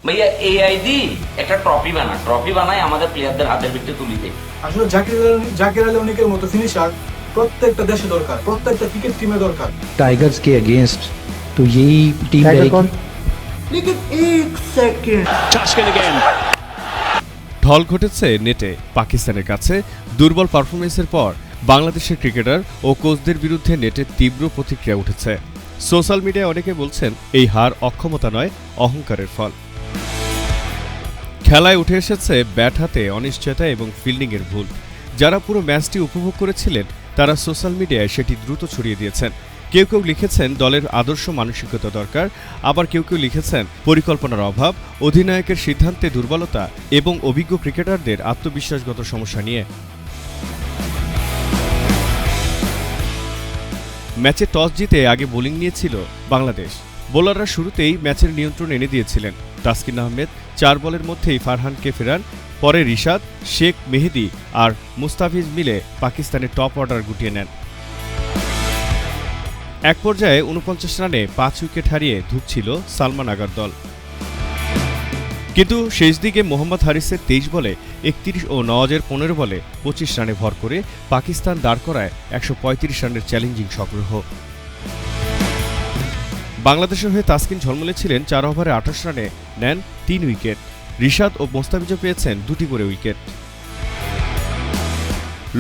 ভাইয়া এআই দি একটা ট্রফি বানায় আমাদের প্লেয়ারদের হাতের ভিতরে তুলি দেয়। আসলে জাকির আলী অনেকের মতো ফিনিশার প্রত্যেকটা দেশে দরকার, প্রত্যেকটা ক্রিকেট টিমে দরকার। टाइगर्स के अगेंस्ट तो यही टीम रहेगी। लेकिन एक सेकंड ঢল ঘটেছে নেটে পাকিস্তানের কাছে দুর্বল পারফরমেন্সের পর বাংলাদেশের ক্রিকেটার ও কোচদের বিরুদ্ধে নেটে তীব্র প্রতিক্রিয়া উঠেছে। সোশ্যাল মিডিয়ায় অনেকে বলছেন এই হার অক্ষমতা নয়, অহংকারের ফল। খেলায় উঠে এসেছে ব্যাট হাতে অনিশ্চয়তা এবং ফিল্ডিংয়ের ভুল। যারা পুরো ম্যাচটি উপভোগ করেছিলেন তারা সোশ্যাল মিডিয়ায় সেটি দ্রুত ছড়িয়ে দিয়েছেন। কেউ কেউ লিখেছেন দলের আদর্শ মানসিকতা দরকার, আবার কেউ কেউ লিখেছেন পরিকল্পনার অভাব, অধিনায়কের সিদ্ধান্তে দুর্বলতা এবং অভিজ্ঞ ক্রিকেটারদের আত্মবিশ্বাসগত সমস্যা নিয়ে। ম্যাচে টস জিতে আগে বোলিং নিয়েছিল বাংলাদেশ। বোলাররা শুরুতেই ম্যাচের নিয়ন্ত্রণ এনে দিয়েছিলেন। তাসকিন আহমেদ 4 বলের মধ্যেই ফারহানকে ফেরান। পরে রিশাদ, শেখ মেহেদী আর মুস্তাফিজ মিলে পাকিস্তানের টপ অর্ডার গুটিয়ে নেন। এক পর্যায়ে 49 রানে 5 উইকেট হারিয়ে ধুঁকছিল সালমান আগার দল। কিন্তু শেষ দিকে মোহাম্মদ হারিসের 23 বলে 31 ও নওয়াজের 15 বলে 25 রানে ভর করে পাকিস্তান দাঁড় করায় 135 রানের চ্যালেঞ্জিং সংগ্রহ। বাংলাদেশের হয়ে তাসকিন ঝলমলে ছিলেন 4 ওভারে 28 রানে নেন 3 উইকেট। রিশাদ ও মোস্তাফিজও পেয়েছেন 2টি করে উইকেট।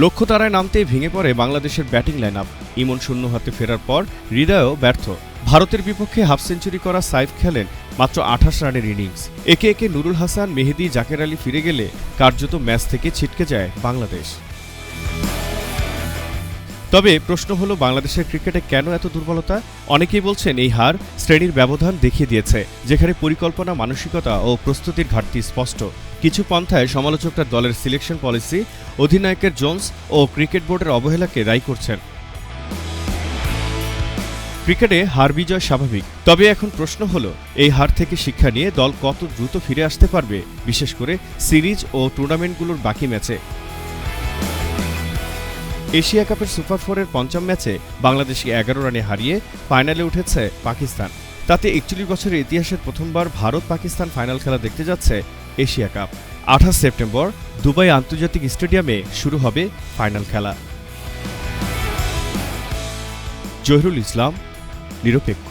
লক্ষ্য তারায় নামতেই ভেঙে পড়ে বাংলাদেশের ব্যাটিং লাইন আপ। ইমন শূন্য হাতে ফেরার পর হৃদয়ও ব্যর্থ। ভারতের বিপক্ষে হাফ সেঞ্চুরি করা সাইফ খেলেন মাত্র 28 রানের ইনিংস। একে একে নুরুল হাসান, মেহেদী, জাকের আলী ফিরে গেলে কার্যত ম্যাচ থেকে ছিটকে যায় বাংলাদেশ। তবে প্রশ্ন হলো বাংলাদেশের ক্রিকেটে কেন এত দুর্বলতা? অনেকেই বলছেন এই হার শ্রেণীর ব্যবধান দেখিয়ে দিয়েছে, যেখানে পরিকল্পনা, মানসিকতা ও প্রস্তুতির ঘাটতি স্পষ্ট। কিছু পন্থায় সমালোচকরা দলের সিলেকশন পলিসি, অধিনায়কের জোন্স ও ক্রিকেট বোর্ডের অবহেলাকে দায়ী করছেন। ক্রিকেটে হার বিজয় স্বাভাবিক, তবে এখন প্রশ্ন হলো এই হার থেকে শিক্ষা নিয়ে দল কত দ্রুত ফিরে আসতে পারবে, বিশেষ করে সিরিজ ও টুর্নামেন্টগুলোর বাকি ম্যাচে। এশিয়া কাপের সুপার 4-এর ৫ম ম্যাচে বাংলাদেশকে 11 রানে হারিয়ে ফাইনালে উঠেছে পাকিস্তান। তাতে 41 বছরের ইতিহাসের প্রথমবার ভারত পাকিস্তান ফাইনাল খেলা দেখতে যাচ্ছে এশিয়া কাপ। 28 সেপ্টেম্বর দুবাই আন্তর্জাতিক স্টেডিয়ামে শুরু হবে ফাইনাল খেলা। জহিরুল ইসলাম, নিরপেক্ষ।